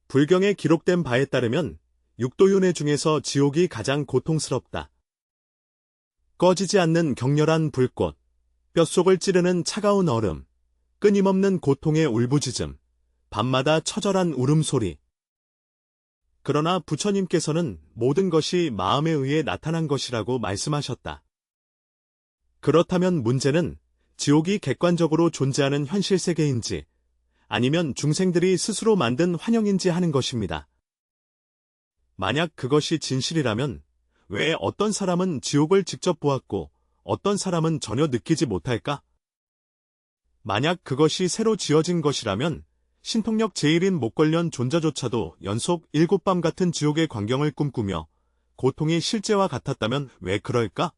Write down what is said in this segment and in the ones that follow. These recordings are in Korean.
불경에 기록된 바에 따르면 육도윤회 중에서 지옥이 가장 고통스럽다. 꺼지지 않는 격렬한 불꽃, 뼛속을 찌르는 차가운 얼음, 끊임없는 고통의 울부짖음, 밤마다 처절한 울음소리. 그러나 부처님께서는 모든 것이 마음에 의해 나타난 것이라고 말씀하셨다. 그렇다면 문제는 지옥이 객관적으로 존재하는 현실 세계인지 아니면 중생들이 스스로 만든 환영인지 하는 것입니다. 만약 그것이 진실이라면 왜 어떤 사람은 지옥을 직접 보았고 어떤 사람은 전혀 느끼지 못할까? 만약 그것이 새로 지어진 것이라면 신통력 제1인 목걸련 존자조차도 연속 7밤 같은 지옥의 광경을 꿈꾸며 고통이 실제와 같았다면 왜 그럴까?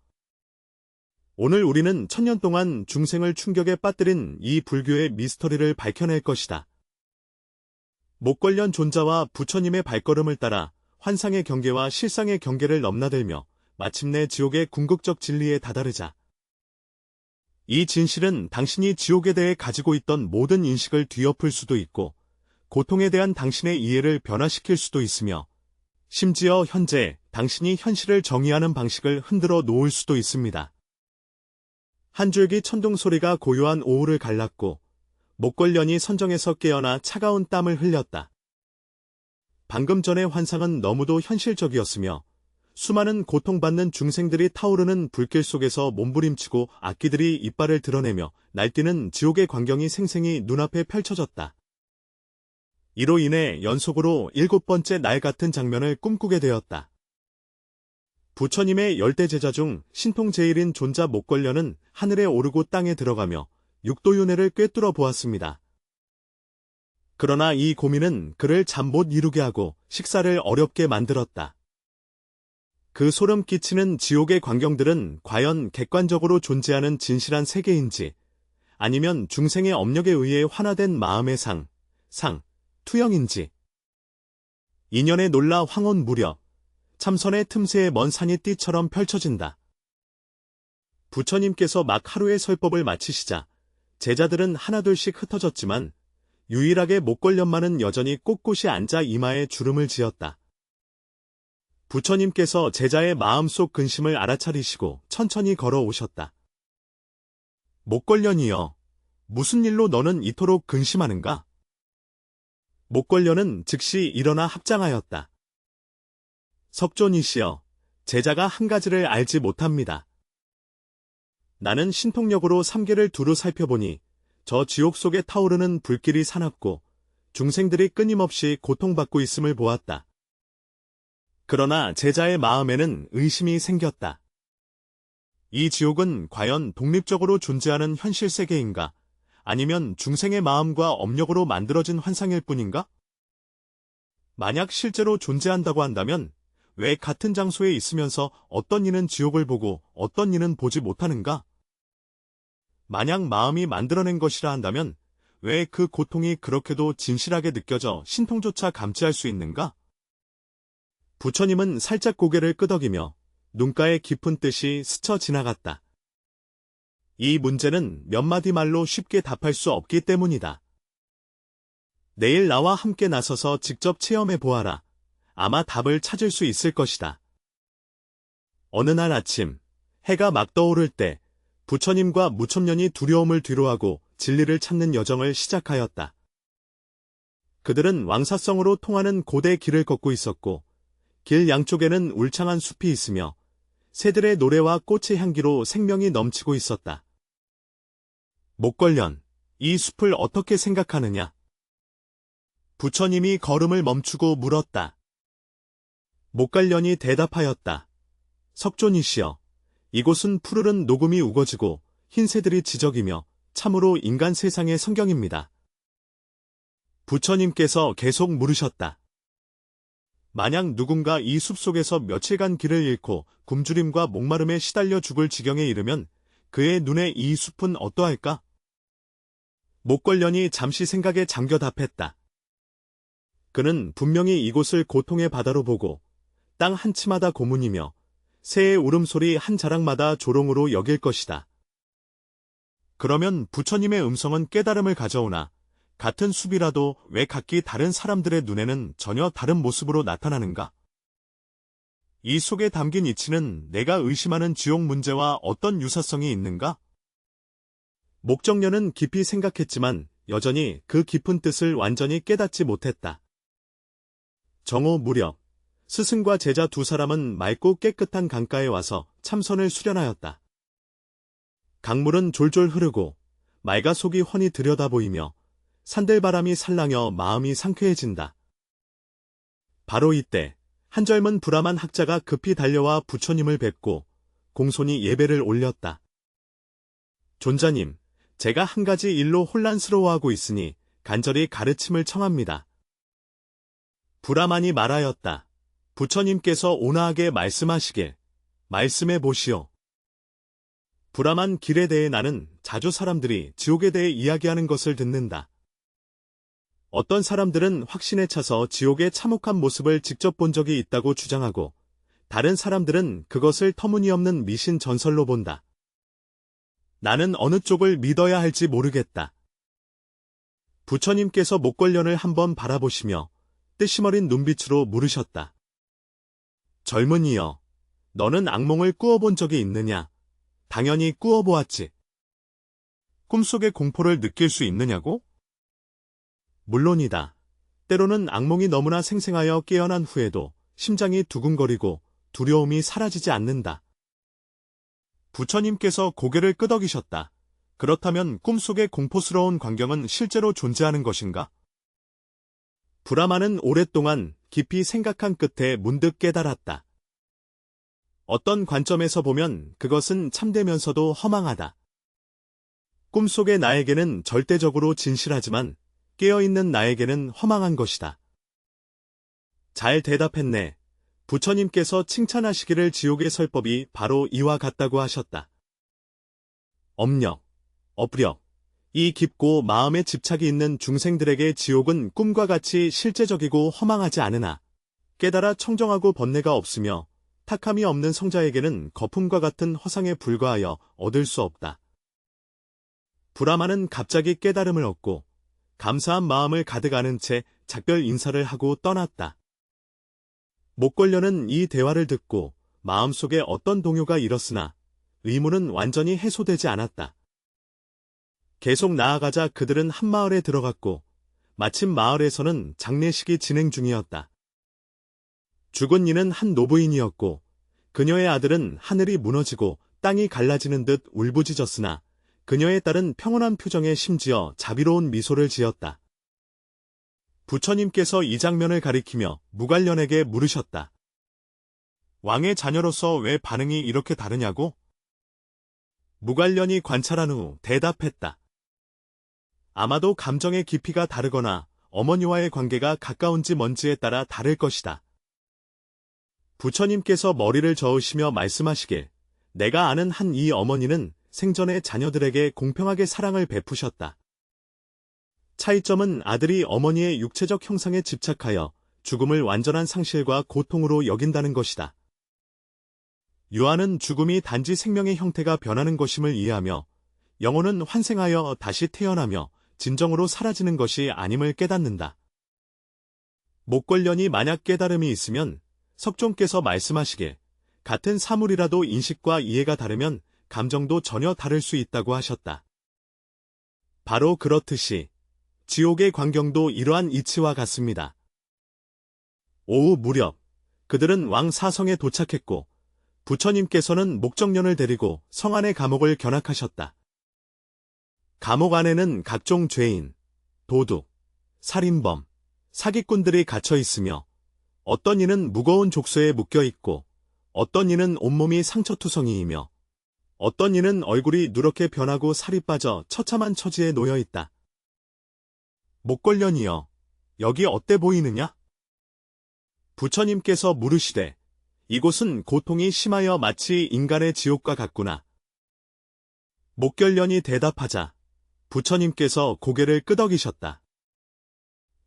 오늘 우리는 천년 동안 중생을 충격에 빠뜨린 이 불교의 미스터리를 밝혀낼 것이다. 목걸련 존자와 부처님의 발걸음을 따라 환상의 경계와 실상의 경계를 넘나들며 마침내 지옥의 궁극적 진리에 다다르자. 이 진실은 당신이 지옥에 대해 가지고 있던 모든 인식을 뒤엎을 수도 있고 고통에 대한 당신의 이해를 변화시킬 수도 있으며 심지어 현재 당신이 현실을 정의하는 방식을 흔들어 놓을 수도 있습니다. 한 줄기 천둥 소리가 고요한 오후를 갈랐고 목걸련이 선정에서 깨어나 차가운 땀을 흘렸다. 방금 전의 환상은 너무도 현실적이었으며 수많은 고통받는 중생들이 타오르는 불길 속에서 몸부림치고 악기들이 이빨을 드러내며 날뛰는 지옥의 광경이 생생히 눈앞에 펼쳐졌다. 이로 인해 연속으로 7번째 날 같은 장면을 꿈꾸게 되었다. 부처님의 열대 제자 중 신통 제1인 존자 목걸련은 하늘에 오르고 땅에 들어가며 육도윤회를 꿰뚫어 보았습니다. 그러나 이 고민은 그를 잠 못 이루게 하고 식사를 어렵게 만들었다. 그 소름 끼치는 지옥의 광경들은 과연 객관적으로 존재하는 진실한 세계인지 아니면 중생의 업력에 의해 환화된 마음의 투영인지. 인연에 놀라 황혼 무렵 참선의 틈새에 먼 산이 띠처럼 펼쳐진다. 부처님께서 막 하루의 설법을 마치시자 제자들은 하나둘씩 흩어졌지만 유일하게 목걸련만은 여전히 꼿꼿이 앉아 이마에 주름을 지었다. 부처님께서 제자의 마음속 근심을 알아차리시고 천천히 걸어오셨다. 목걸련이여, 무슨 일로 너는 이토록 근심하는가? 목걸련은 즉시 일어나 합장하였다. 석존이시여, 제자가 한 가지를 알지 못합니다. 나는 신통력으로 3계를 두루 살펴보니 저 지옥 속에 타오르는 불길이 사납고 중생들이 끊임없이 고통받고 있음을 보았다. 그러나 제자의 마음에는 의심이 생겼다. 이 지옥은 과연 독립적으로 존재하는 현실 세계인가? 아니면 중생의 마음과 업력으로 만들어진 환상일 뿐인가? 만약 실제로 존재한다고 한다면 왜 같은 장소에 있으면서 어떤 이는 지옥을 보고 어떤 이는 보지 못하는가? 만약 마음이 만들어낸 것이라 한다면 왜 그 고통이 그렇게도 진실하게 느껴져 신통조차 감지할 수 있는가? 부처님은 살짝 고개를 끄덕이며 눈가에 깊은 뜻이 스쳐 지나갔다. 이 문제는 몇 마디 말로 쉽게 답할 수 없기 때문이다. 내일 나와 함께 나서서 직접 체험해 보아라. 아마 답을 찾을 수 있을 것이다. 어느 날 아침, 해가 막 떠오를 때 부처님과 무천년이 두려움을 뒤로하고 진리를 찾는 여정을 시작하였다. 그들은 왕사성으로 통하는 고대 길을 걷고 있었고 길 양쪽에는 울창한 숲이 있으며 새들의 노래와 꽃의 향기로 생명이 넘치고 있었다. 목걸련, 이 숲을 어떻게 생각하느냐? 부처님이 걸음을 멈추고 물었다. 목걸련이 대답하였다. 석존이시여, 이곳은 푸르른 녹음이 우거지고 흰 새들이 지저귀며 참으로 인간 세상의 성경입니다. 부처님께서 계속 물으셨다. 만약 누군가 이 숲속에서 며칠간 길을 잃고 굶주림과 목마름에 시달려 죽을 지경에 이르면 그의 눈에 이 숲은 어떠할까? 목걸련이 잠시 생각에 잠겨 답했다. 그는 분명히 이곳을 고통의 바다로 보고 땅 한 치마다 고문이며 새의 울음소리 한 자락마다 조롱으로 여길 것이다. 그러면 부처님의 음성은 깨달음을 가져오나 같은 숲이라도 왜 각기 다른 사람들의 눈에는 전혀 다른 모습으로 나타나는가? 이 속에 담긴 이치는 내가 의심하는 지옥 문제와 어떤 유사성이 있는가? 목정년은 깊이 생각했지만 여전히 그 깊은 뜻을 완전히 깨닫지 못했다. 정오 무렵, 스승과 제자 두 사람은 맑고 깨끗한 강가에 와서 참선을 수련하였다. 강물은 졸졸 흐르고 맑아 속이 훤히 들여다보이며 산들바람이 살랑여 마음이 상쾌해진다. 바로 이때 한 젊은 불암한 학자가 급히 달려와 부처님을 뵙고 공손히 예배를 올렸다. 존자님, 제가 한 가지 일로 혼란스러워하고 있으니 간절히 가르침을 청합니다. 불암한이 말하였다. 부처님께서 온화하게 말씀하시길 말씀해 보시오. 불암한 길에 대해 나는 자주 사람들이 지옥에 대해 이야기하는 것을 듣는다. 어떤 사람들은 확신에 차서 지옥의 참혹한 모습을 직접 본 적이 있다고 주장하고 다른 사람들은 그것을 터무니없는 미신 전설로 본다. 나는 어느 쪽을 믿어야 할지 모르겠다. 부처님께서 목걸련을 한번 바라보시며 뜨심어린 눈빛으로 물으셨다. 젊은이여, 너는 악몽을 꾸어본 적이 있느냐? 당연히 꾸어보았지. 꿈속의 공포를 느낄 수 있느냐고? 물론이다. 때로는 악몽이 너무나 생생하여 깨어난 후에도 심장이 두근거리고 두려움이 사라지지 않는다. 부처님께서 고개를 끄덕이셨다. 그렇다면 꿈속의 공포스러운 광경은 실제로 존재하는 것인가? 불암한은 오랫동안 깊이 생각한 끝에 문득 깨달았다. 어떤 관점에서 보면 그것은 참되면서도 허망하다. 꿈속의 나에게는 절대적으로 진실하지만 깨어있는 나에게는 허망한 것이다. 잘 대답했네. 부처님께서 칭찬하시기를 지옥의 설법이 바로 이와 같다고 하셨다. 업력, 업력, 이 깊고 마음에 집착이 있는 중생들에게 지옥은 꿈과 같이 실제적이고 허망하지 않으나 깨달아 청정하고 번뇌가 없으며 탁함이 없는 성자에게는 거품과 같은 허상에 불과하여 얻을 수 없다. 불암한은 갑자기 깨달음을 얻고 감사한 마음을 가득 안은 채 작별 인사를 하고 떠났다. 목걸련은 이 대화를 듣고 마음속에 어떤 동요가 일었으나 의문은 완전히 해소되지 않았다. 계속 나아가자 그들은 한 마을에 들어갔고 마침 마을에서는 장례식이 진행 중이었다. 죽은 이는 한 노부인이었고 그녀의 아들은 하늘이 무너지고 땅이 갈라지는 듯 울부짖었으나 그녀의 딸은 평온한 표정에 심지어 자비로운 미소를 지었다. 부처님께서 이 장면을 가리키며 무관련에게 물으셨다. 왕의 자녀로서 왜 반응이 이렇게 다르냐고? 무관련이 관찰한 후 대답했다. 아마도 감정의 깊이가 다르거나 어머니와의 관계가 가까운지 먼지에 따라 다를 것이다. 부처님께서 머리를 저으시며 말씀하시길 내가 아는 한 이 어머니는 생전에 자녀들에게 공평하게 사랑을 베푸셨다. 차이점은 아들이 어머니의 육체적 형상에 집착하여 죽음을 완전한 상실과 고통으로 여긴다는 것이다. 유아는 죽음이 단지 생명의 형태가 변하는 것임을 이해하며 영혼은 환생하여 다시 태어나며 진정으로 사라지는 것이 아님을 깨닫는다. 목걸련이 만약 깨달음이 있으면 석종께서 말씀하시길 같은 사물이라도 인식과 이해가 다르면 감정도 전혀 다를 수 있다고 하셨다. 바로 그렇듯이 지옥의 광경도 이러한 이치와 같습니다. 오후 무렵 그들은 왕 사성에 도착했고 부처님께서는 목정련을 데리고 성 안의 감옥을 견학하셨다. 감옥 안에는 각종 죄인, 도둑, 살인범, 사기꾼들이 갇혀 있으며 어떤 이는 무거운 족쇄에 묶여 있고 어떤 이는 온몸이 상처투성이이며 어떤 이는 얼굴이 누렇게 변하고 살이 빠져 처참한 처지에 놓여 있다. 목걸련이여, 여기 어때 보이느냐? 부처님께서 물으시되 이곳은 고통이 심하여 마치 인간의 지옥과 같구나. 목걸련이 대답하자 부처님께서 고개를 끄덕이셨다.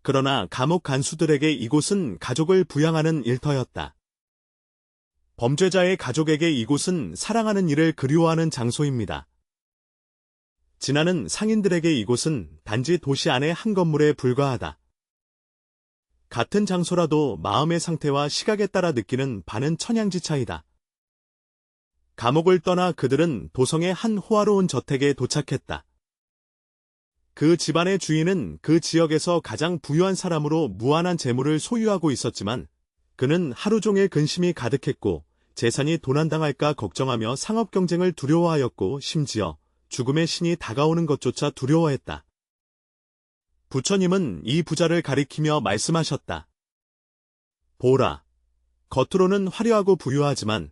그러나 감옥 간수들에게 이곳은 가족을 부양하는 일터였다. 범죄자의 가족에게 이곳은 사랑하는 이를 그리워하는 장소입니다. 진아는 상인들에게 이곳은 단지 도시 안의 한 건물에 불과하다. 같은 장소라도 마음의 상태와 시각에 따라 느끼는 반은 천양지 차이다. 감옥을 떠나 그들은 도성의 한 호화로운 저택에 도착했다. 그 집안의 주인은 그 지역에서 가장 부유한 사람으로 무한한 재물을 소유하고 있었지만 그는 하루 종일 근심이 가득했고 재산이 도난당할까 걱정하며 상업 경쟁을 두려워하였고 심지어 죽음의 신이 다가오는 것조차 두려워했다. 부처님은 이 부자를 가리키며 말씀하셨다. 보라, 겉으로는 화려하고 부유하지만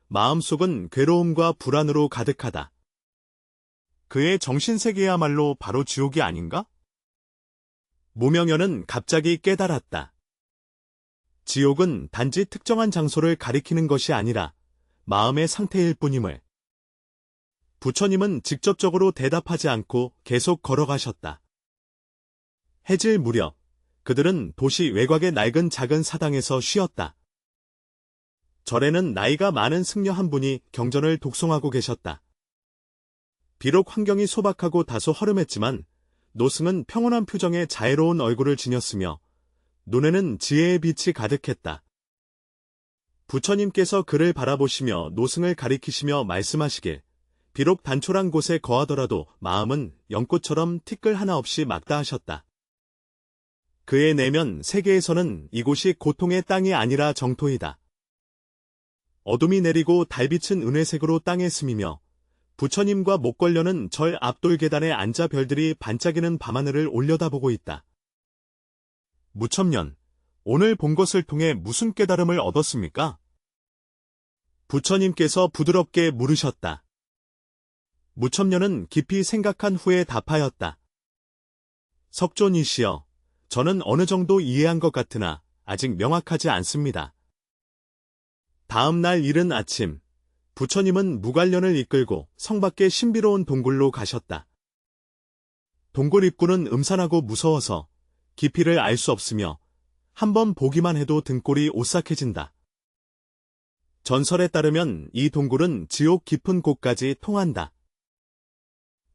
마음속은 괴로움과 불안으로 가득하다. 그의 정신세계야말로 바로 지옥이 아닌가? 무명연은 갑자기 깨달았다. 지옥은 단지 특정한 장소를 가리키는 것이 아니라 마음의 상태일 뿐임을. 부처님은 직접적으로 대답하지 않고 계속 걸어가셨다. 해질 무렵, 그들은 도시 외곽의 낡은 작은 사당에서 쉬었다. 절에는 나이가 많은 승려 한 분이 경전을 독송하고 계셨다. 비록 환경이 소박하고 다소 허름했지만 노승은 평온한 표정에 자애로운 얼굴을 지녔으며 눈에는 지혜의 빛이 가득했다. 부처님께서 그를 바라보시며 노승을 가리키시며 말씀하시길, 비록 단촐한 곳에 거하더라도 마음은 연꽃처럼 티끌 하나 없이 맑다 하셨다. 그의 내면 세계에서는 이곳이 고통의 땅이 아니라 정토이다. 어둠이 내리고 달빛은 은회색으로 땅에 스미며 부처님과 목걸려는 절 앞돌 계단에 앉아 별들이 반짝이는 밤하늘을 올려다보고 있다. 무첨년, 오늘 본 것을 통해 무슨 깨달음을 얻었습니까? 부처님께서 부드럽게 물으셨다. 무첨년은 깊이 생각한 후에 답하였다. 석존이시여, 저는 어느 정도 이해한 것 같으나 아직 명확하지 않습니다. 다음 날 이른 아침, 부처님은 무관련을 이끌고 성 밖의 신비로운 동굴로 가셨다. 동굴 입구는 음산하고 무서워서 깊이를 알 수 없으며 한번 보기만 해도 등골이 오싹해진다. 전설에 따르면 이 동굴은 지옥 깊은 곳까지 통한다.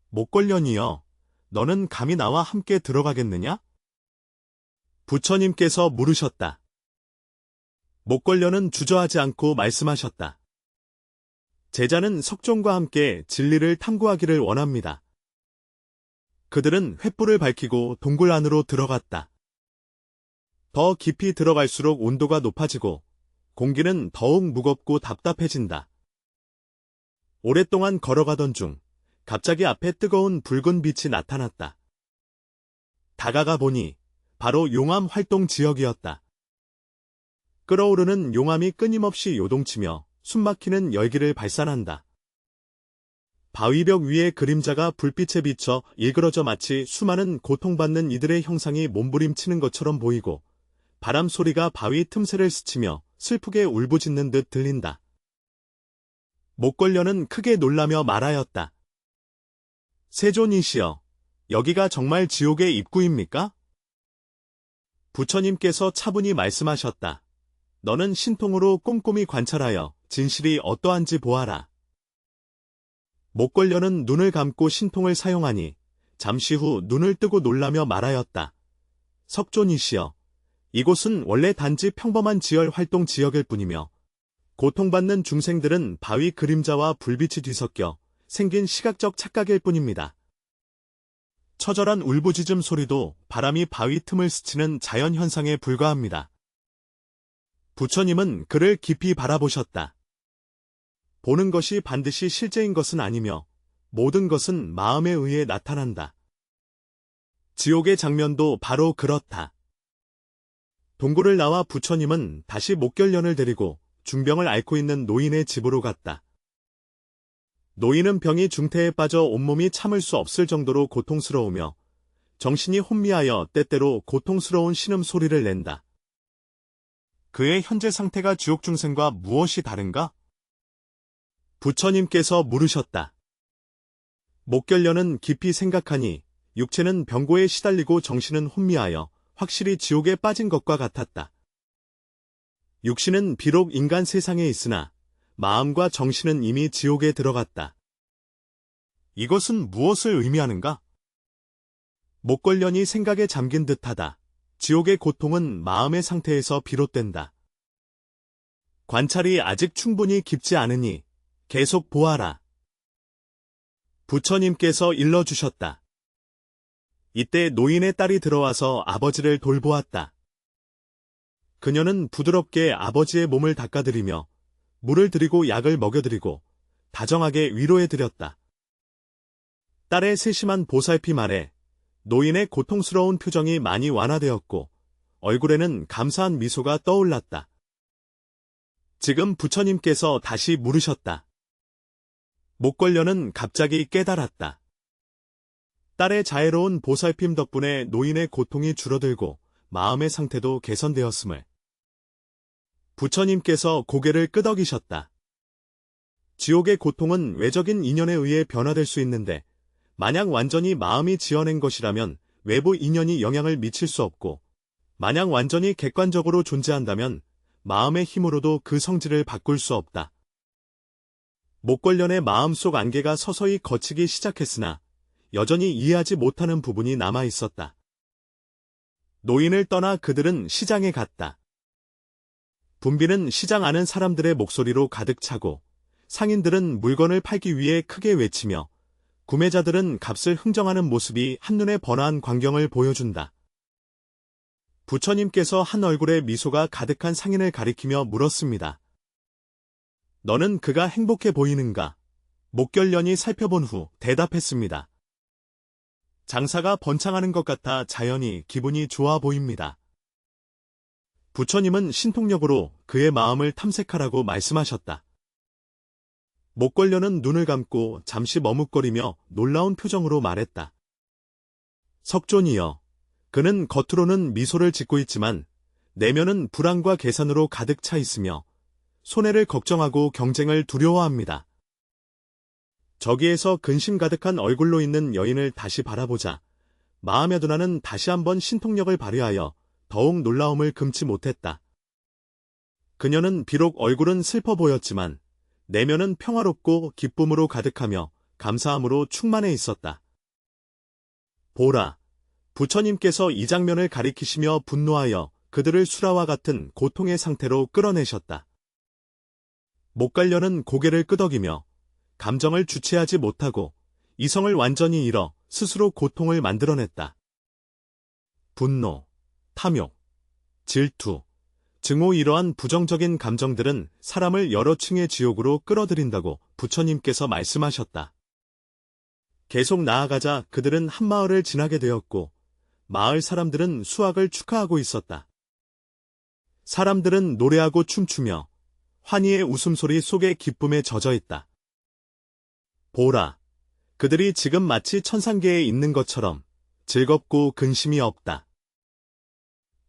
목걸련이여, 너는 감히 나와 함께 들어가겠느냐? 부처님께서 물으셨다. 목걸련은 주저하지 않고 말씀하셨다. 제자는 석존과 함께 진리를 탐구하기를 원합니다. 그들은 횃불을 밝히고 동굴 안으로 들어갔다. 더 깊이 들어갈수록 온도가 높아지고 공기는 더욱 무겁고 답답해진다. 오랫동안 걸어가던 중 갑자기 앞에 뜨거운 붉은 빛이 나타났다. 다가가 보니 바로 용암 활동 지역이었다. 끓어오르는 용암이 끊임없이 요동치며 숨막히는 열기를 발산한다. 바위벽 위의 그림자가 불빛에 비쳐 일그러져 마치 수많은 고통받는 이들의 형상이 몸부림치는 것처럼 보이고 바람 소리가 바위 틈새를 스치며 슬프게 울부짖는 듯 들린다. 목걸련은 크게 놀라며 말하였다. 세존이시여, 여기가 정말 지옥의 입구입니까? 부처님께서 차분히 말씀하셨다. 너는 신통으로 꼼꼼히 관찰하여 진실이 어떠한지 보아라. 목걸련은 눈을 감고 신통을 사용하니 잠시 후 눈을 뜨고 놀라며 말하였다. 석존이시여, 이곳은 원래 단지 평범한 지열 활동 지역일 뿐이며 고통받는 중생들은 바위 그림자와 불빛이 뒤섞여 생긴 시각적 착각일 뿐입니다. 처절한 울부짖음 소리도 바람이 바위 틈을 스치는 자연현상에 불과합니다. 부처님은 그를 깊이 바라보셨다. 보는 것이 반드시 실제인 것은 아니며 모든 것은 마음에 의해 나타난다. 지옥의 장면도 바로 그렇다. 동굴을 나와 부처님은 다시 목걸련을 데리고 중병을 앓고 있는 노인의 집으로 갔다. 노인은 병이 중태에 빠져 온몸이 참을 수 없을 정도로 고통스러우며 정신이 혼미하여 때때로 고통스러운 신음소리를 낸다. 그의 현재 상태가 지옥 중생과 무엇이 다른가? 부처님께서 물으셨다. 목걸련은 깊이 생각하니 육체는 병고에 시달리고 정신은 혼미하여 확실히 지옥에 빠진 것과 같았다. 육신은 비록 인간 세상에 있으나 마음과 정신은 이미 지옥에 들어갔다. 이것은 무엇을 의미하는가? 목걸련이 생각에 잠긴 듯하다. 지옥의 고통은 마음의 상태에서 비롯된다. 관찰이 아직 충분히 깊지 않으니 계속 보아라. 부처님께서 일러주셨다. 이때 노인의 딸이 들어와서 아버지를 돌보았다. 그녀는 부드럽게 아버지의 몸을 닦아드리며 물을 드리고 약을 먹여드리고 다정하게 위로해드렸다. 딸의 세심한 보살핌 아래 노인의 고통스러운 표정이 많이 완화되었고 얼굴에는 감사한 미소가 떠올랐다. 지금 부처님께서 다시 물으셨다. 목걸련은 갑자기 깨달았다. 딸의 자애로운 보살핌 덕분에 노인의 고통이 줄어들고 마음의 상태도 개선되었음을. 부처님께서 고개를 끄덕이셨다. 지옥의 고통은 외적인 인연에 의해 변화될 수 있는데 만약 완전히 마음이 지어낸 것이라면 외부 인연이 영향을 미칠 수 없고 만약 완전히 객관적으로 존재한다면 마음의 힘으로도 그 성질을 바꿀 수 없다. 목걸련의 마음속 안개가 서서히 걷히기 시작했으나 여전히 이해하지 못하는 부분이 남아 있었다. 노인을 떠나 그들은 시장에 갔다. 분비는 시장 안은 사람들의 목소리로 가득 차고 상인들은 물건을 팔기 위해 크게 외치며 구매자들은 값을 흥정하는 모습이 한눈에 번화한 광경을 보여준다. 부처님께서 한 얼굴에 미소가 가득한 상인을 가리키며 물었습니다. 너는 그가 행복해 보이는가? 목걸련이 살펴본 후 대답했습니다. 장사가 번창하는 것 같아 자연히 기분이 좋아 보입니다. 부처님은 신통력으로 그의 마음을 탐색하라고 말씀하셨다. 목걸련은 눈을 감고 잠시 머뭇거리며 놀라운 표정으로 말했다. 석존이여, 그는 겉으로는 미소를 짓고 있지만 내면은 불안과 계산으로 가득 차 있으며 손해를 걱정하고 경쟁을 두려워합니다. 저기에서 근심 가득한 얼굴로 있는 여인을 다시 바라보자 마음의 누나는 다시 한번 신통력을 발휘하여 더욱 놀라움을 금치 못했다. 그녀는 비록 얼굴은 슬퍼 보였지만 내면은 평화롭고 기쁨으로 가득하며 감사함으로 충만해 있었다. 보라, 부처님께서 이 장면을 가리키시며 분노하여 그들을 수라와 같은 고통의 상태로 끌어내셨다. 목걸련은 고개를 끄덕이며 감정을 주체하지 못하고 이성을 완전히 잃어 스스로 고통을 만들어냈다. 분노, 탐욕, 질투, 증오 이러한 부정적인 감정들은 사람을 여러 층의 지옥으로 끌어들인다고 부처님께서 말씀하셨다. 계속 나아가자 그들은 한 마을을 지나게 되었고 마을 사람들은 수확을 축하하고 있었다. 사람들은 노래하고 춤추며 환희의 웃음소리 속에 기쁨에 젖어 있다. 보라, 그들이 지금 마치 천상계에 있는 것처럼 즐겁고 근심이 없다.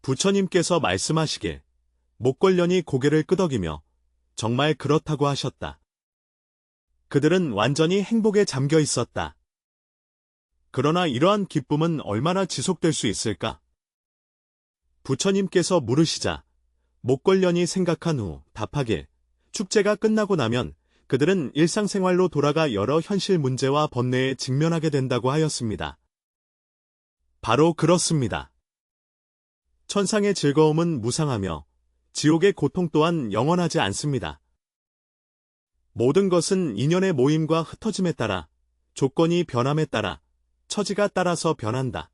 부처님께서 말씀하시길 목걸련이 고개를 끄덕이며 정말 그렇다고 하셨다. 그들은 완전히 행복에 잠겨 있었다. 그러나 이러한 기쁨은 얼마나 지속될 수 있을까? 부처님께서 물으시자 목걸련이 생각한 후 답하길 축제가 끝나고 나면 그들은 일상생활로 돌아가 여러 현실 문제와 번뇌에 직면하게 된다고 하였습니다. 바로 그렇습니다. 천상의 즐거움은 무상하며 지옥의 고통 또한 영원하지 않습니다. 모든 것은 인연의 모임과 흩어짐에 따라, 조건이 변함에 따라, 처지가 따라서 변한다.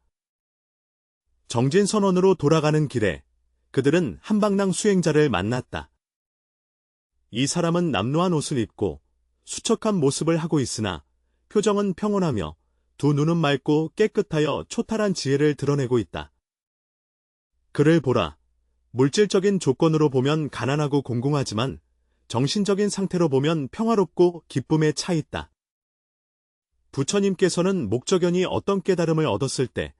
정진선원으로 돌아가는 길에 그들은 한방랑 수행자를 만났다. 이 사람은 남루한 옷을 입고 수척한 모습을 하고 있으나 표정은 평온하며 두 눈은 맑고 깨끗하여 초탈한 지혜를 드러내고 있다. 그를 보라. 물질적인 조건으로 보면 가난하고 공공하지만 정신적인 상태로 보면 평화롭고 기쁨에 차 있다. 부처님께서는 목적연이 어떤 깨달음을 얻었을 때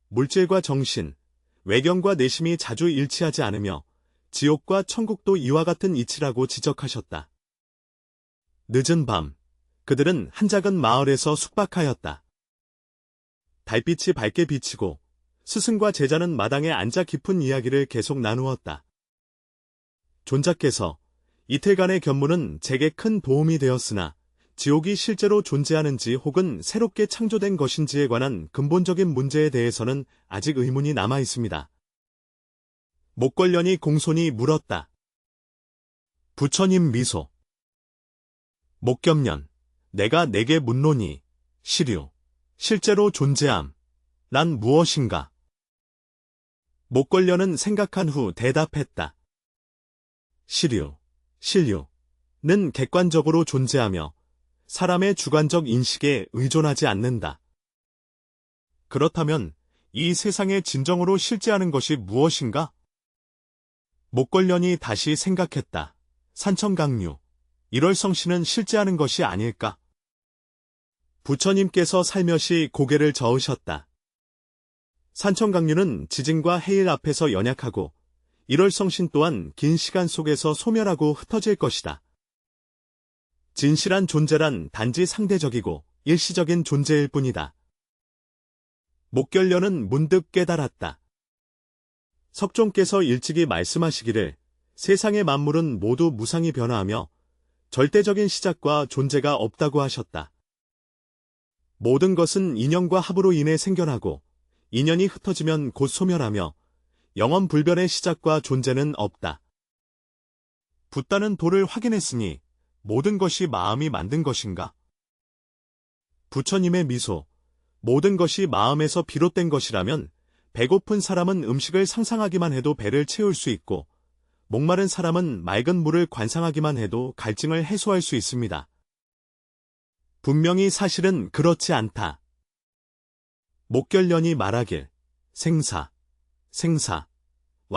물질과 정신, 외경과 내심이 자주 일치하지 않으며 지옥과 천국도 이와 같은 이치라고 지적하셨다. 늦은 밤, 그들은 한 작은 마을에서 숙박하였다. 달빛이 밝게 비치고 스승과 제자는 마당에 앉아 깊은 이야기를 계속 나누었다. 존자께서 이틀간의 견문은 제게 큰 도움이 되었으나 지옥이 실제로 존재하는지 혹은 새롭게 창조된 것인지에 관한 근본적인 문제에 대해서는 아직 의문이 남아 있습니다. 목걸련이 공손히 물었다. 부처님 미소. 목겸련, 내가 내게 묻노니, 시류, 실제로 존재함, 란 무엇인가? 목걸련은 생각한 후 대답했다. 시류, 신류는 객관적으로 존재하며 사람의 주관적 인식에 의존하지 않는다. 그렇다면 이 세상에 진정으로 실제하는 것이 무엇인가? 목걸련이 다시 생각했다. 산천강류, 일월성신은 실제하는 것이 아닐까? 부처님께서 살며시 고개를 저으셨다. 산천강류는 지진과 해일 앞에서 연약하고 일월성신 또한 긴 시간 속에서 소멸하고 흩어질 것이다. 진실한 존재란 단지 상대적이고 일시적인 존재일 뿐이다. 목결련은 문득 깨달았다. 석종께서 일찍이 말씀하시기를 세상의 만물은 모두 무상히 변화하며 절대적인 시작과 존재가 없다고 하셨다. 모든 것은 인연과 합으로 인해 생겨나고 인연이 흩어지면 곧 소멸하며 영원불변의 시작과 존재는 없다. 붓다는 돌을 확인했으니 모든 것이 마음이 만든 것인가? 부처님의 미소, 모든 것이 마음에서 비롯된 것이라면 배고픈 사람은 음식을 상상하기만 해도 배를 채울 수 있고 목마른 사람은 맑은 물을 관상하기만 해도 갈증을 해소할 수 있습니다. 분명히 사실은 그렇지 않다. 목결련이 말하길 생사와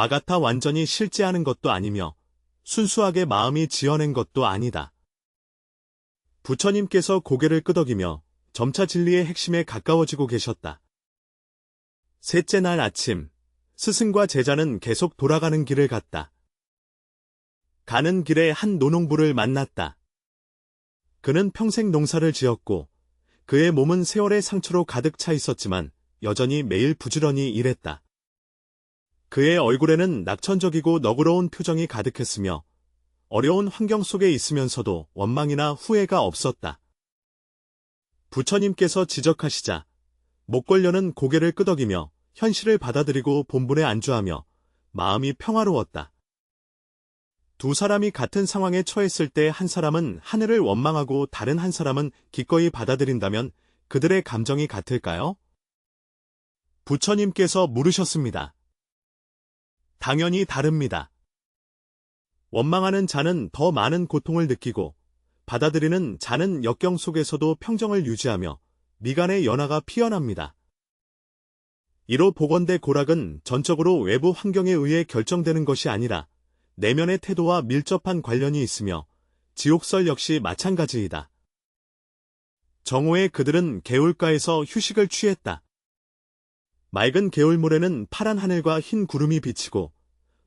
같아 완전히 실제하는 것도 아니며 순수하게 마음이 지어낸 것도 아니다. 부처님께서 고개를 끄덕이며 점차 진리의 핵심에 가까워지고 계셨다. 셋째 날 아침, 스승과 제자는 계속 돌아가는 길을 갔다. 가는 길에 한 노농부를 만났다. 그는 평생 농사를 지었고 그의 몸은 세월의 상처로 가득 차 있었지만 여전히 매일 부지런히 일했다. 그의 얼굴에는 낙천적이고 너그러운 표정이 가득했으며 어려운 환경 속에 있으면서도 원망이나 후회가 없었다. 부처님께서 지적하시자 목걸련은 고개를 끄덕이며 현실을 받아들이고 본분에 안주하며 마음이 평화로웠다. 두 사람이 같은 상황에 처했을 때 한 사람은 하늘을 원망하고 다른 한 사람은 기꺼이 받아들인다면 그들의 감정이 같을까요? 부처님께서 물으셨습니다. 당연히 다릅니다. 원망하는 자는 더 많은 고통을 느끼고 받아들이는 자는 역경 속에서도 평정을 유지하며 미간의 연화가 피어납니다. 이로 보건대 고락은 전적으로 외부 환경에 의해 결정되는 것이 아니라 내면의 태도와 밀접한 관련이 있으며 지옥설 역시 마찬가지이다. 정오에 그들은 개울가에서 휴식을 취했다. 맑은 개울물에는 파란 하늘과 흰 구름이 비치고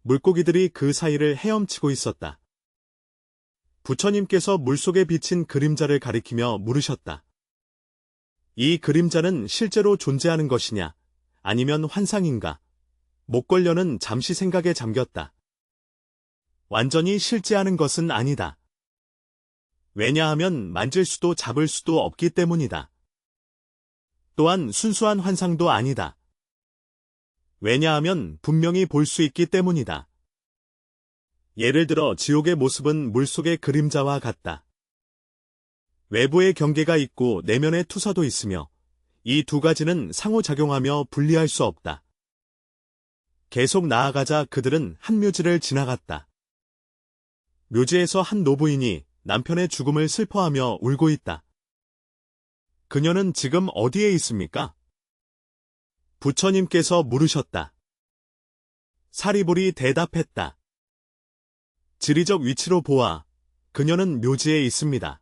물고기들이 그 사이를 헤엄치고 있었다. 부처님께서 물속에 비친 그림자를 가리키며 물으셨다. 이 그림자는 실제로 존재하는 것이냐, 아니면 환상인가? 목걸련은 잠시 생각에 잠겼다. 완전히 실제하는 것은 아니다. 왜냐하면 만질 수도 잡을 수도 없기 때문이다. 또한 순수한 환상도 아니다. 왜냐하면 분명히 볼 수 있기 때문이다. 예를 들어 지옥의 모습은 물속의 그림자와 같다. 외부의 경계가 있고 내면의 투사도 있으며 이 두 가지는 상호작용하며 분리할 수 없다. 계속 나아가자 그들은 한 묘지를 지나갔다. 묘지에서 한 노부인이 남편의 죽음을 슬퍼하며 울고 있다. 그녀는 지금 어디에 있습니까? 부처님께서 물으셨다. 사리불이 대답했다. 지리적 위치로 보아 그녀는 묘지에 있습니다.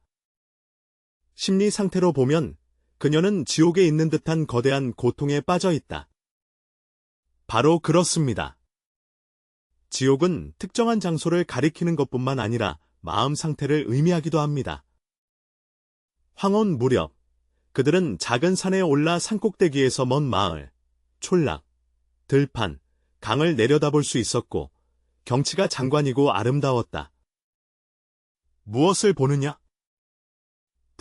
심리 상태로 보면 그녀는 지옥에 있는 듯한 거대한 고통에 빠져 있다. 바로 그렇습니다. 지옥은 특정한 장소를 가리키는 것뿐만 아니라 마음 상태를 의미하기도 합니다. 황혼 무렵, 그들은 작은 산에 올라 산꼭대기에서 먼 마을, 촌락, 들판, 강을 내려다볼 수 있었고 경치가 장관이고 아름다웠다. 무엇을 보느냐?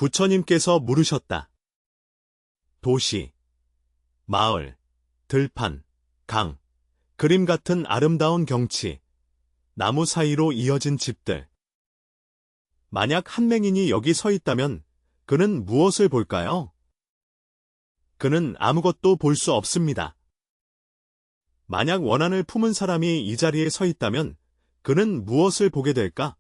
부처님께서 물으셨다. 도시, 마을, 들판, 강, 그림 같은 아름다운 경치, 나무 사이로 이어진 집들. 만약 한 맹인이 여기 서 있다면 그는 무엇을 볼까요? 그는 아무것도 볼 수 없습니다. 만약 원한을 품은 사람이 이 자리에 서 있다면 그는 무엇을 보게 될까?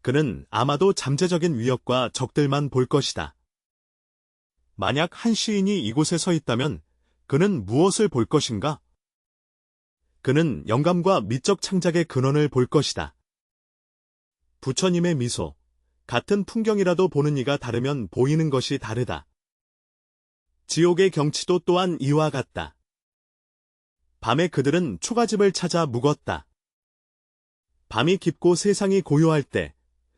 그는 아마도 잠재적인 위협과 적들만 볼 것이다. 만약 한 시인이 이곳에 서 있다면 그는 무엇을 볼 것인가? 그는 영감과 미적 창작의 근원을 볼 것이다. 부처님의 미소, 같은 풍경이라도 보는 이가 다르면 보이는 것이 다르다. 지옥의 경치도 또한 이와 같다. 밤에 그들은 초가집을 찾아 묵었다. 밤이 깊고 세상이 고요할 때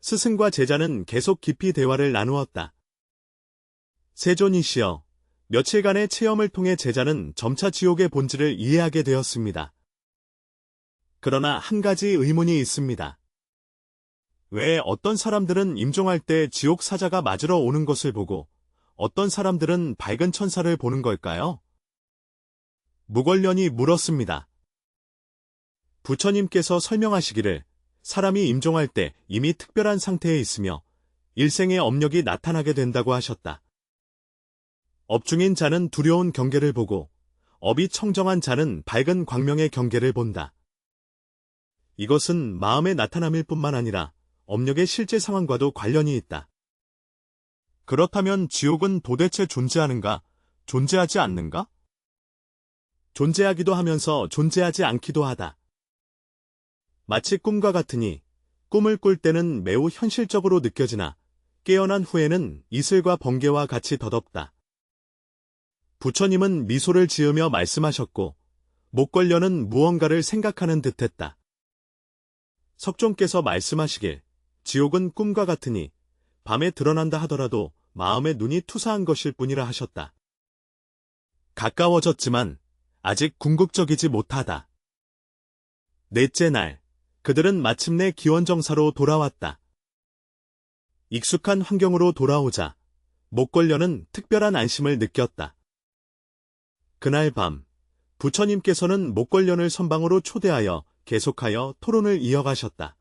스승과 제자는 계속 깊이 대화를 나누었다. 세존이시여, 며칠간의 체험을 통해 제자는 점차 지옥의 본질을 이해하게 되었습니다. 그러나 한 가지 의문이 있습니다. 왜 어떤 사람들은 임종할 때 지옥 사자가 맞으러 오는 것을 보고 어떤 사람들은 밝은 천사를 보는 걸까요? 무걸련이 물었습니다. 부처님께서 설명하시기를 사람이 임종할 때 이미 특별한 상태에 있으며 일생의 업력이 나타나게 된다고 하셨다. 업중인 자는 두려운 경계를 보고 업이 청정한 자는 밝은 광명의 경계를 본다. 이것은 마음의 나타남일 뿐만 아니라 업력의 실제 상황과도 관련이 있다. 그렇다면 지옥은 도대체 존재하는가, 존재하지 않는가? 존재하기도 하면서 존재하지 않기도 하다. 마치 꿈과 같으니 꿈을 꿀 때는 매우 현실적으로 느껴지나 깨어난 후에는 이슬과 번개와 같이 덧없다. 부처님은 미소를 지으며 말씀하셨고 목걸려는 무언가를 생각하는 듯했다. 석종께서 말씀하시길 지옥은 꿈과 같으니 밤에 드러난다 하더라도 마음의 눈이 투사한 것일 뿐이라 하셨다. 가까워졌지만 아직 궁극적이지 못하다. 넷째 날, 그들은 마침내 기원정사로 돌아왔다. 익숙한 환경으로 돌아오자 목걸려는 특별한 안심을 느꼈다. 그날 밤, 부처님께서는 목걸련을 선방으로 초대하여 계속하여 토론을 이어가셨다.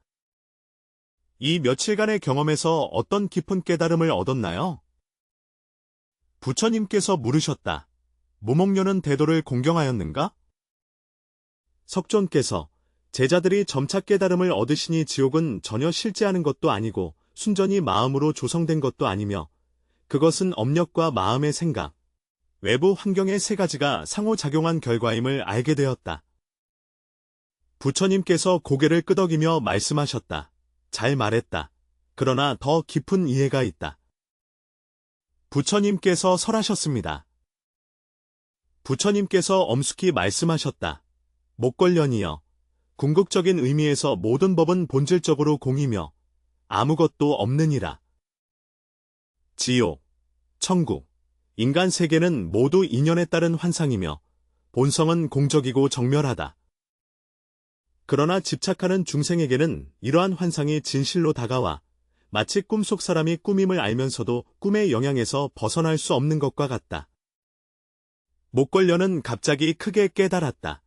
이 며칠간의 경험에서 어떤 깊은 깨달음을 얻었나요? 부처님께서 물으셨다. 무목련은 대도를 공경하였는가? 석존께서 제자들이 점차 깨달음을 얻으시니 지옥은 전혀 실제하는 것도 아니고 순전히 마음으로 조성된 것도 아니며 그것은 업력과 마음의 생각, 외부 환경의 세 가지가 상호작용한 결과임을 알게 되었다. 부처님께서 고개를 끄덕이며 말씀하셨다. 잘 말했다. 그러나 더 깊은 이해가 있다. 부처님께서 설하셨습니다. 부처님께서 엄숙히 말씀하셨다. 목걸련이여, 궁극적인 의미에서 모든 법은 본질적으로 공이며 아무것도 없느니라. 지옥, 천국, 인간 세계는 모두 인연에 따른 환상이며 본성은 공적이고 정멸하다. 그러나 집착하는 중생에게는 이러한 환상이 진실로 다가와 마치 꿈속 사람이 꿈임을 알면서도 꿈의 영향에서 벗어날 수 없는 것과 같다. 목걸련은 갑자기 크게 깨달았다.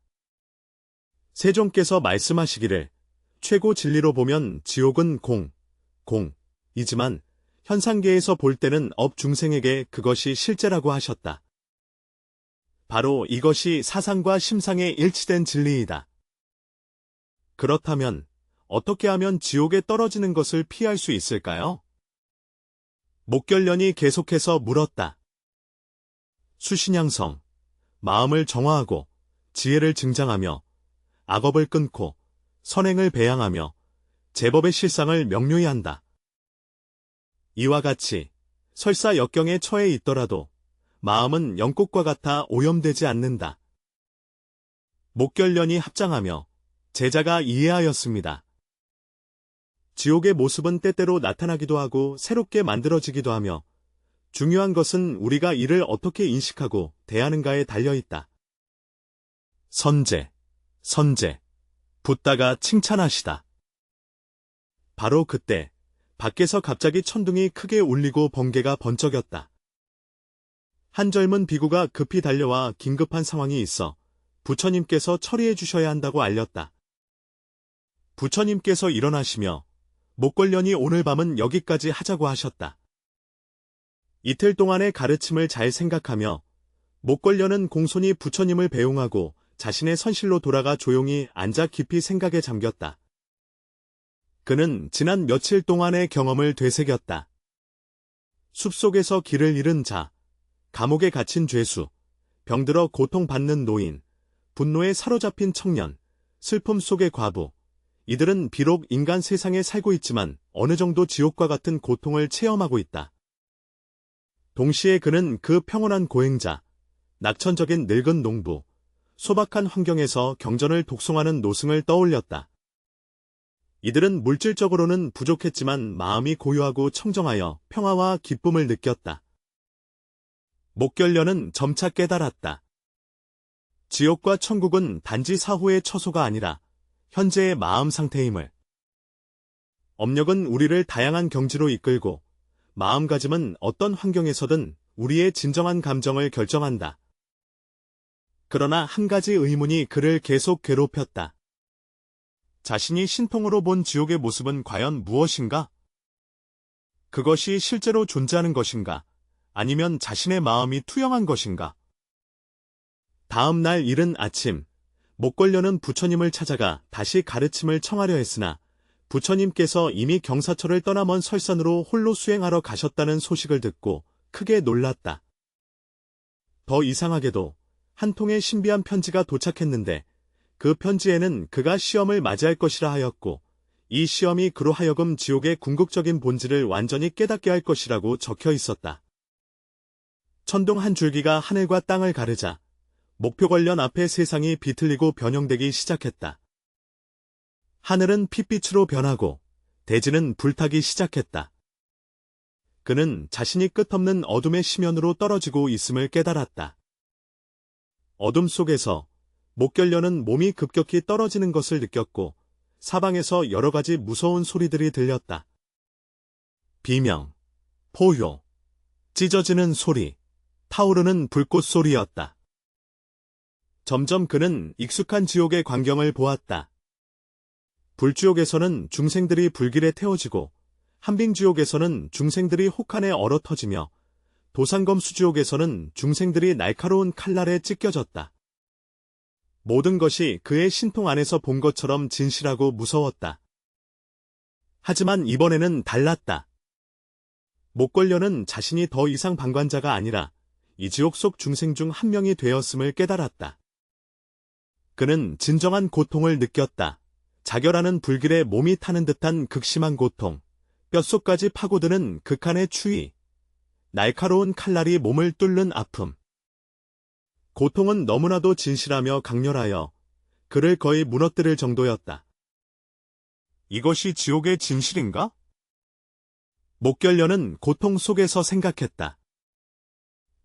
세종께서 말씀하시기를 최고 진리로 보면 지옥은 공이지만 현상계에서 볼 때는 업중생에게 그것이 실제라고 하셨다. 바로 이것이 사상과 심상의 일치된 진리이다. 그렇다면 어떻게 하면 지옥에 떨어지는 것을 피할 수 있을까요? 목걸련이 계속해서 물었다. 수신양성, 마음을 정화하고 지혜를 증장하며 악업을 끊고 선행을 배양하며 제법의 실상을 명료히 한다. 이와 같이 설사 역경에 처해 있더라도 마음은 영꽃과 같아 오염되지 않는다. 목걸련이 합장하며 제자가 이해하였습니다. 지옥의 모습은 때때로 나타나기도 하고 새롭게 만들어지기도 하며 중요한 것은 우리가 이를 어떻게 인식하고 대하는가에 달려있다. 선제, 붓다가 칭찬하시다. 바로 그때 밖에서 갑자기 천둥이 크게 울리고 번개가 번쩍였다. 한 젊은 비구가 급히 달려와 긴급한 상황이 있어 부처님께서 처리해 주셔야 한다고 알렸다. 부처님께서 일어나시며 목걸련이 오늘 밤은 여기까지 하자고 하셨다. 이틀 동안의 가르침을 잘 생각하며 목걸련은 공손히 부처님을 배웅하고 자신의 선실로 돌아가 조용히 앉아 깊이 생각에 잠겼다. 그는 지난 며칠 동안의 경험을 되새겼다. 숲속에서 길을 잃은 자, 감옥에 갇힌 죄수, 병들어 고통받는 노인, 분노에 사로잡힌 청년, 슬픔 속의 과부, 이들은 비록 인간 세상에 살고 있지만 어느 정도 지옥과 같은 고통을 체험하고 있다. 동시에 그는 그 평온한 고행자, 낙천적인 늙은 농부, 소박한 환경에서 경전을 독송하는 노승을 떠올렸다. 이들은 물질적으로는 부족했지만 마음이 고요하고 청정하여 평화와 기쁨을 느꼈다. 목결련은 점차 깨달았다. 지옥과 천국은 단지 사후의 처소가 아니라 현재의 마음 상태임을. 업력은 우리를 다양한 경지로 이끌고 마음가짐은 어떤 환경에서든 우리의 진정한 감정을 결정한다. 그러나 한 가지 의문이 그를 계속 괴롭혔다. 자신이 신통으로 본 지옥의 모습은 과연 무엇인가? 그것이 실제로 존재하는 것인가? 아니면 자신의 마음이 투영한 것인가? 다음 날 이른 아침, 목걸련은 부처님을 찾아가 다시 가르침을 청하려 했으나 부처님께서 이미 경사처를 떠나 먼 설산으로 홀로 수행하러 가셨다는 소식을 듣고 크게 놀랐다. 더 이상하게도 한 통의 신비한 편지가 도착했는데 그 편지에는 그가 시험을 맞이할 것이라 하였고 이 시험이 그로 하여금 지옥의 궁극적인 본질을 완전히 깨닫게 할 것이라고 적혀 있었다. 천둥 한 줄기가 하늘과 땅을 가르자 목표걸련 앞에 세상이 비틀리고 변형되기 시작했다. 하늘은 핏빛으로 변하고 대지는 불타기 시작했다. 그는 자신이 끝없는 어둠의 심연으로 떨어지고 있음을 깨달았다. 어둠 속에서 목결련은 몸이 급격히 떨어지는 것을 느꼈고 사방에서 여러 가지 무서운 소리들이 들렸다. 비명, 포효, 찢어지는 소리, 타오르는 불꽃 소리였다. 점점 그는 익숙한 지옥의 광경을 보았다. 불지옥에서는 중생들이 불길에 태워지고 한빙지옥에서는 중생들이 혹한에 얼어터지며 도산검수지옥에서는 중생들이 날카로운 칼날에 찢겨졌다. 모든 것이 그의 신통 안에서 본 것처럼 진실하고 무서웠다. 하지만 이번에는 달랐다. 목걸련은 자신이 더 이상 방관자가 아니라 이 지옥 속 중생 중 한 명이 되었음을 깨달았다. 그는 진정한 고통을 느꼈다. 자결하는 불길에 몸이 타는 듯한 극심한 고통, 뼛속까지 파고드는 극한의 추위, 날카로운 칼날이 몸을 뚫는 아픔. 고통은 너무나도 진실하며 강렬하여 그를 거의 무너뜨릴 정도였다. 이것이 지옥의 진실인가? 목결련은 고통 속에서 생각했다.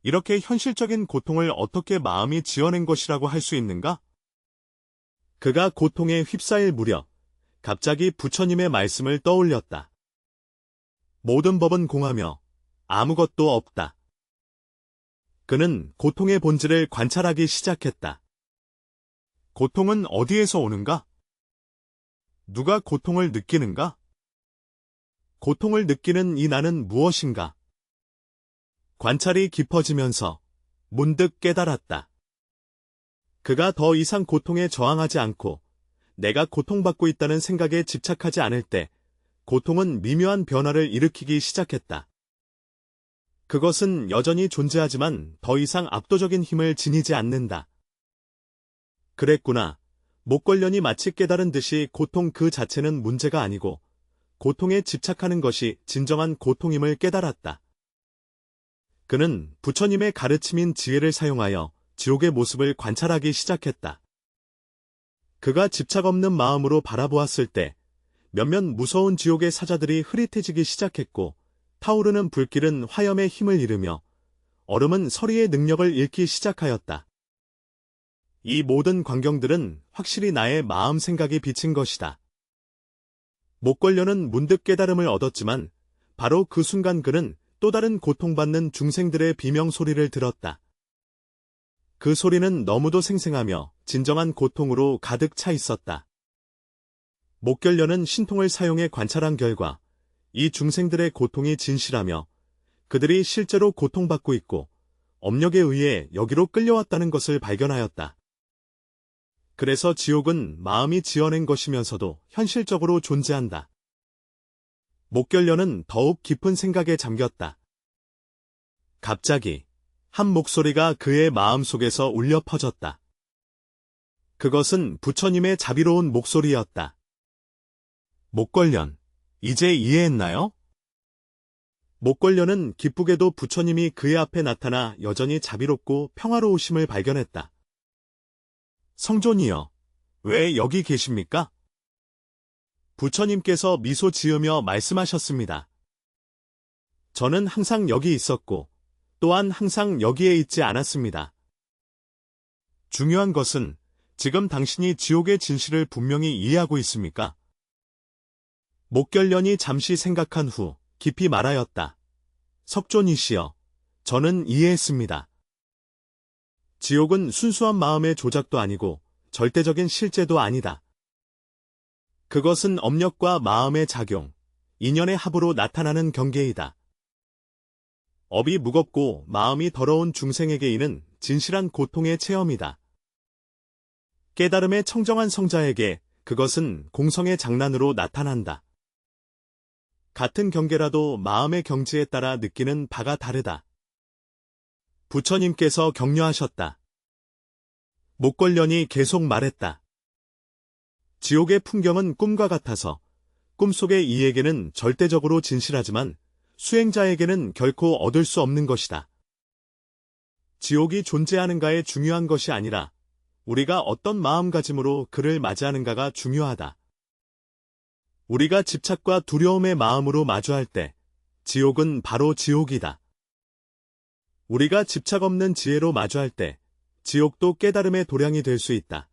이렇게 현실적인 고통을 어떻게 마음이 지어낸 것이라고 할 수 있는가? 그가 고통에 휩싸일 무렵 갑자기 부처님의 말씀을 떠올렸다. 모든 법은 공하며 아무것도 없다. 그는 고통의 본질을 관찰하기 시작했다. 고통은 어디에서 오는가? 누가 고통을 느끼는가? 고통을 느끼는 이 나는 무엇인가? 관찰이 깊어지면서 문득 깨달았다. 그가 더 이상 고통에 저항하지 않고 내가 고통받고 있다는 생각에 집착하지 않을 때 고통은 미묘한 변화를 일으키기 시작했다. 그것은 여전히 존재하지만 더 이상 압도적인 힘을 지니지 않는다. 그랬구나. 목걸련이 마치 깨달은 듯이 고통 그 자체는 문제가 아니고 고통에 집착하는 것이 진정한 고통임을 깨달았다. 그는 부처님의 가르침인 지혜를 사용하여 지옥의 모습을 관찰하기 시작했다. 그가 집착 없는 마음으로 바라보았을 때 몇몇 무서운 지옥의 사자들이 흐릿해지기 시작했고 타오르는 불길은 화염의 힘을 잃으며 얼음은 서리의 능력을 잃기 시작하였다. 이 모든 광경들은 확실히 나의 마음 생각이 비친 것이다. 목걸려는 문득 깨달음을 얻었지만 바로 그 순간 그는 또 다른 고통받는 중생들의 비명 소리를 들었다. 그 소리는 너무도 생생하며 진정한 고통으로 가득 차 있었다. 목결려는 신통을 사용해 관찰한 결과 이 중생들의 고통이 진실하며 그들이 실제로 고통받고 있고 업력에 의해 여기로 끌려왔다는 것을 발견하였다. 그래서 지옥은 마음이 지어낸 것이면서도 현실적으로 존재한다. 목결려는 더욱 깊은 생각에 잠겼다. 갑자기 한 목소리가 그의 마음속에서 울려 퍼졌다. 그것은 부처님의 자비로운 목소리였다. 목걸련, 이제 이해했나요? 목걸련은 기쁘게도 부처님이 그의 앞에 나타나 여전히 자비롭고 평화로우심을 발견했다. 성존이여, 왜 여기 계십니까? 부처님께서 미소 지으며 말씀하셨습니다. 저는 항상 여기 있었고, 또한 항상 여기에 있지 않았습니다. 중요한 것은 지금 당신이 지옥의 진실을 분명히 이해하고 있습니까? 목결련이 잠시 생각한 후 깊이 말하였다. 석존이시여, 저는 이해했습니다. 지옥은 순수한 마음의 조작도 아니고 절대적인 실제도 아니다. 그것은 업력과 마음의 작용, 인연의 합으로 나타나는 경계이다. 업이 무겁고 마음이 더러운 중생에게 이는 진실한 고통의 체험이다. 깨달음의 청정한 성자에게 그것은 공성의 장난으로 나타난다. 같은 경계라도 마음의 경지에 따라 느끼는 바가 다르다. 부처님께서 격려하셨다. 목걸련이 계속 말했다. 지옥의 풍경은 꿈과 같아서 꿈속의 이에게는 절대적으로 진실하지만 수행자에게는 결코 얻을 수 없는 것이다. 지옥이 존재하는가에 중요한 것이 아니라 우리가 어떤 마음가짐으로 그를 맞이하는가가 중요하다. 우리가 집착과 두려움의 마음으로 마주할 때 지옥은 바로 지옥이다. 우리가 집착 없는 지혜로 마주할 때 지옥도 깨달음의 도량이 될 수 있다.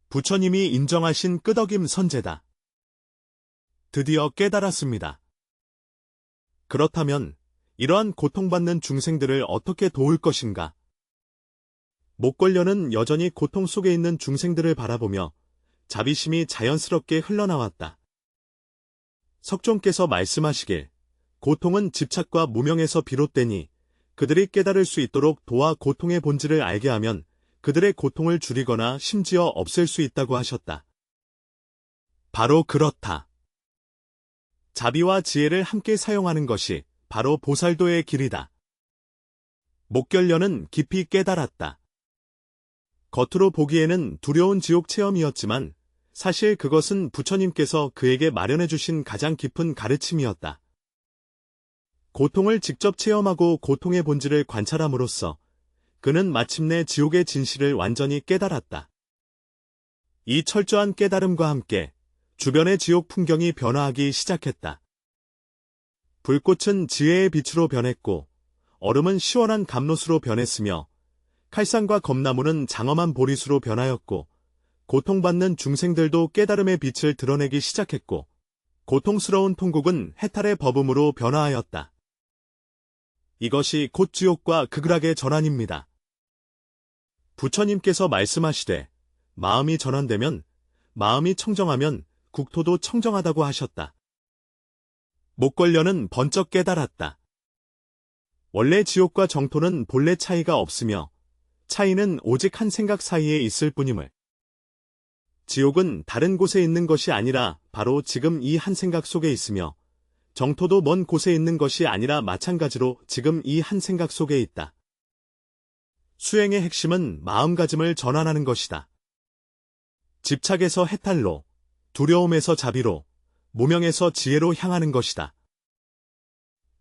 부처님이 인정하신 끄덕임 선제다. 드디어 깨달았습니다. 그렇다면 이러한 고통받는 중생들을 어떻게 도울 것인가? 목걸련은 여전히 고통 속에 있는 중생들을 바라보며 자비심이 자연스럽게 흘러나왔다. 석존께서 말씀하시길 고통은 집착과 무명에서 비롯되니 그들이 깨달을 수 있도록 도와 고통의 본질을 알게 하면 그들의 고통을 줄이거나 심지어 없앨 수 있다고 하셨다. 바로 그렇다. 자비와 지혜를 함께 사용하는 것이 바로 보살도의 길이다. 목결련은 깊이 깨달았다. 겉으로 보기에는 두려운 지옥 체험이었지만 사실 그것은 부처님께서 그에게 마련해 주신 가장 깊은 가르침이었다. 고통을 직접 체험하고 고통의 본질을 관찰함으로써 그는 마침내 지옥의 진실을 완전히 깨달았다. 이 철저한 깨달음과 함께 주변의 지옥 풍경이 변화하기 시작했다. 불꽃은 지혜의 빛으로 변했고 얼음은 시원한 감롯으로 변했으며 칼상과 검나무는 장엄한 보리수로 변하였고 고통받는 중생들도 깨달음의 빛을 드러내기 시작했고 고통스러운 통곡은 해탈의 버음으로 변화하였다. 이것이 곧 지옥과 극락의 전환입니다. 부처님께서 말씀하시되 마음이 전환되면 마음이 청정하면 국토도 청정하다고 하셨다. 목걸련은 번쩍 깨달았다. 원래 지옥과 정토는 본래 차이가 없으며 차이는 오직 한 생각 사이에 있을 뿐임을. 지옥은 다른 곳에 있는 것이 아니라 바로 지금 이 한 생각 속에 있으며 정토도 먼 곳에 있는 것이 아니라 마찬가지로 지금 이 한 생각 속에 있다. 수행의 핵심은 마음가짐을 전환하는 것이다. 집착에서 해탈로, 두려움에서 자비로, 무명에서 지혜로 향하는 것이다.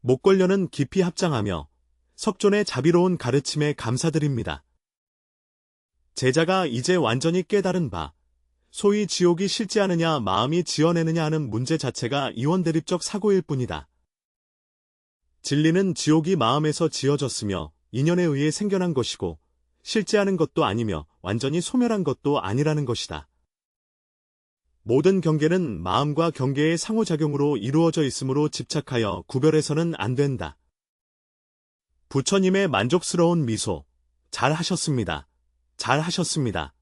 목걸련은 깊이 합장하며 석존의 자비로운 가르침에 감사드립니다. 제자가 이제 완전히 깨달은 바, 소위 지옥이 실제하느냐 마음이 지어내느냐 하는 문제 자체가 이원대립적 사고일 뿐이다. 진리는 지옥이 마음에서 지어졌으며 인연에 의해 생겨난 것이고 실제하는 것도 아니며 완전히 소멸한 것도 아니라는 것이다. 모든 경계는 마음과 경계의 상호작용으로 이루어져 있으므로 집착하여 구별해서는 안 된다. 부처님의 만족스러운 미소. 잘 하셨습니다. 잘 하셨습니다.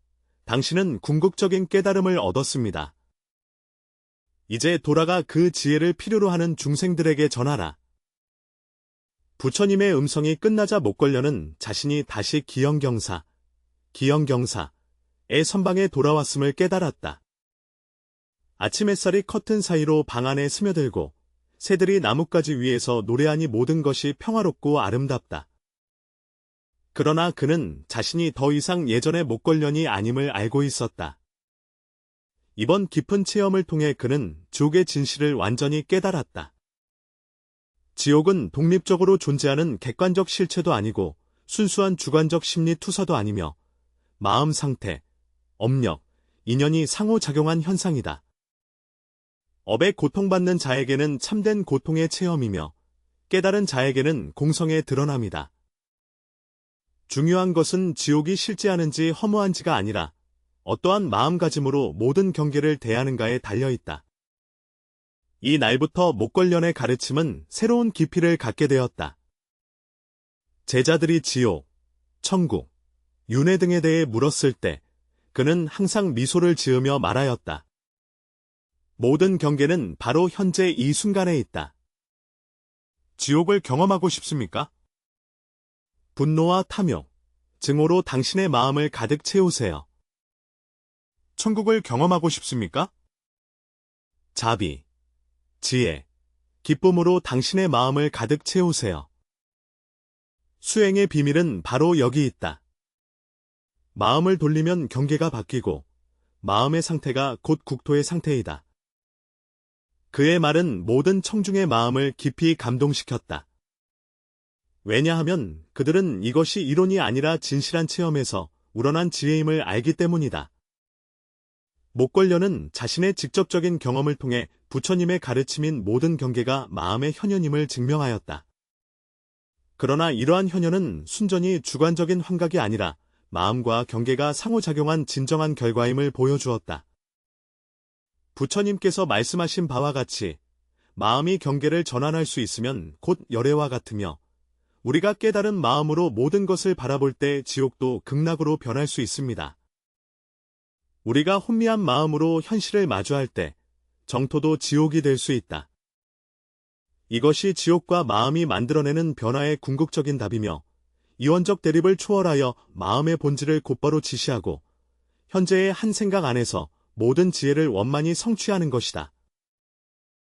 당신은 궁극적인 깨달음을 얻었습니다. 이제 돌아가 그 지혜를 필요로 하는 중생들에게 전하라. 부처님의 음성이 끝나자 목걸려는 자신이 다시 기영경사의 선방에 돌아왔음을 깨달았다. 아침 햇살이 커튼 사이로 방 안에 스며들고 새들이 나뭇가지 위에서 노래하니 모든 것이 평화롭고 아름답다. 그러나 그는 자신이 더 이상 예전의 목걸련이 아님을 알고 있었다. 이번 깊은 체험을 통해 그는 지옥의 진실을 완전히 깨달았다. 지옥은 독립적으로 존재하는 객관적 실체도 아니고 순수한 주관적 심리 투서도 아니며 마음 상태, 업력, 인연이 상호작용한 현상이다. 업에 고통받는 자에게는 참된 고통의 체험이며 깨달은 자에게는 공성의 드러남이다. 중요한 것은 지옥이 실제하는지 허무한지가 아니라 어떠한 마음가짐으로 모든 경계를 대하는가에 달려있다. 이 날부터 목걸련의 가르침은 새로운 깊이를 갖게 되었다. 제자들이 지옥, 천국, 윤회 등에 대해 물었을 때 그는 항상 미소를 지으며 말하였다. 모든 경계는 바로 현재 이 순간에 있다. 지옥을 경험하고 싶습니까? 분노와 탐욕, 증오로 당신의 마음을 가득 채우세요. 천국을 경험하고 싶습니까? 자비, 지혜, 기쁨으로 당신의 마음을 가득 채우세요. 수행의 비밀은 바로 여기 있다. 마음을 돌리면 경계가 바뀌고 마음의 상태가 곧 국토의 상태이다. 그의 말은 모든 청중의 마음을 깊이 감동시켰다. 왜냐하면 그들은 이것이 이론이 아니라 진실한 체험에서 우러난 지혜임을 알기 때문이다. 목걸련은 자신의 직접적인 경험을 통해 부처님의 가르침인 모든 경계가 마음의 현현임을 증명하였다. 그러나 이러한 현현은 순전히 주관적인 환각이 아니라 마음과 경계가 상호작용한 진정한 결과임을 보여주었다. 부처님께서 말씀하신 바와 같이 마음이 경계를 전환할 수 있으면 곧 열애와 같으며 우리가 깨달은 마음으로 모든 것을 바라볼 때 지옥도 극락으로 변할 수 있습니다. 우리가 혼미한 마음으로 현실을 마주할 때 정토도 지옥이 될 수 있다. 이것이 지옥과 마음이 만들어내는 변화의 궁극적인 답이며 이원적 대립을 초월하여 마음의 본질을 곧바로 지시하고 현재의 한 생각 안에서 모든 지혜를 원만히 성취하는 것이다.